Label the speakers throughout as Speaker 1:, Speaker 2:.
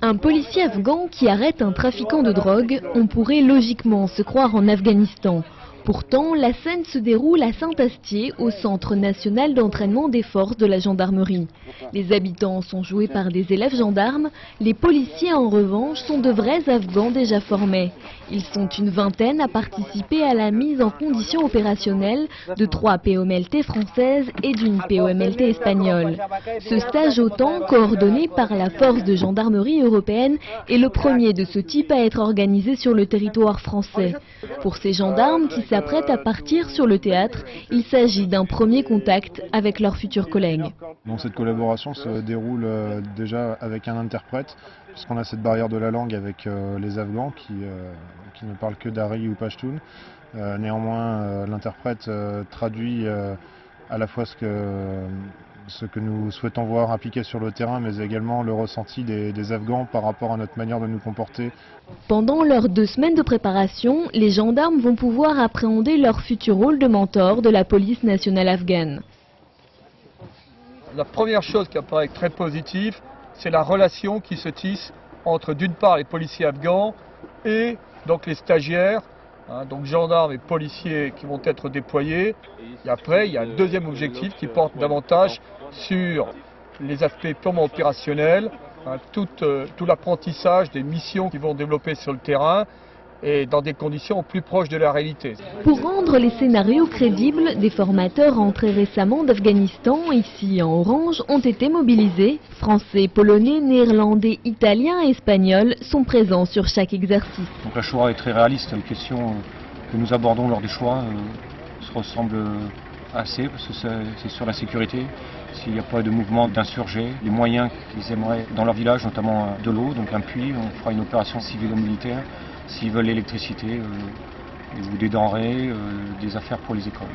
Speaker 1: Un policier afghan qui arrête un trafiquant de drogue, on pourrait logiquement se croire en Afghanistan. Pourtant, la scène se déroule à Saint-Astier, au Centre national d'entraînement des forces de la gendarmerie. Les habitants sont joués par des élèves gendarmes, les policiers en revanche sont de vrais Afghans déjà formés. Ils sont une vingtaine à participer à la mise en condition opérationnelle de 3 POMLT françaises et d'une POMLT espagnole. Ce stage OTAN, coordonné par la force de gendarmerie européenne, est le premier de ce type à être organisé sur le territoire français. Pour ces gendarmes qui s'apprêtent à partir sur le théâtre, il s'agit d'un premier contact avec leurs futurs collègues.
Speaker 2: Donc cette collaboration se déroule déjà avec un interprète, puisqu'on a cette barrière de la langue avec les Afghans qui ne parlent que dari ou pashtun. Néanmoins, l'interprète traduit à la fois ce que nous souhaitons voir appliqué sur le terrain, mais également le ressenti des Afghans par rapport à notre manière de nous comporter.
Speaker 1: Pendant leurs 2 semaines de préparation, les gendarmes vont pouvoir appréhender leur futur rôle de mentor de la police nationale afghane.
Speaker 3: La première chose qui apparaît très positive, c'est la relation qui se tisse entre d'une part les policiers afghans et donc les stagiaires, donc gendarmes et policiers qui vont être déployés. Et après, il y a un deuxième objectif qui porte davantage sur les aspects purement opérationnels, tout l'apprentissage des missions qu'ils vont développer sur le terrain et dans des conditions plus proches de la réalité.
Speaker 1: Pour rendre les scénarios crédibles, des formateurs rentrés récemment d'Afghanistan, ici en orange, ont été mobilisés. Français, polonais, néerlandais, italiens et espagnols sont présents sur chaque exercice.
Speaker 4: Donc la Shoah est très réaliste. Les questions que nous abordons lors des Shoah se ressemblent assez, parce que c'est sur la sécurité. S'il n'y a pas de mouvement d'insurgés, les moyens qu'ils aimeraient dans leur village, notamment de l'eau, donc un puits, on fera une opération civilo-militaire. S'ils veulent l'électricité ou des denrées, des affaires pour les écoles.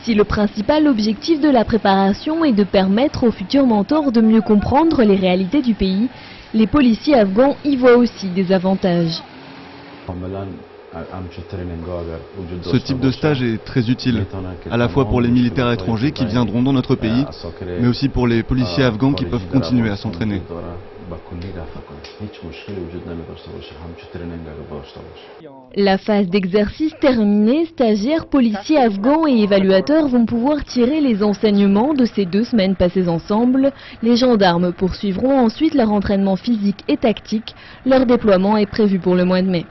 Speaker 1: Si le principal objectif de la préparation est de permettre aux futurs mentors de mieux comprendre les réalités du pays, les policiers afghans y voient aussi des avantages.
Speaker 5: Ce type de stage est très utile, à la fois pour les militaires étrangers qui viendront dans notre pays, mais aussi pour les policiers afghans qui peuvent continuer à s'entraîner.
Speaker 1: La phase d'exercice terminée, stagiaires, policiers afghans et évaluateurs vont pouvoir tirer les enseignements de ces 2 semaines passées ensemble. Les gendarmes poursuivront ensuite leur entraînement physique et tactique. Leur déploiement est prévu pour le mois de mai.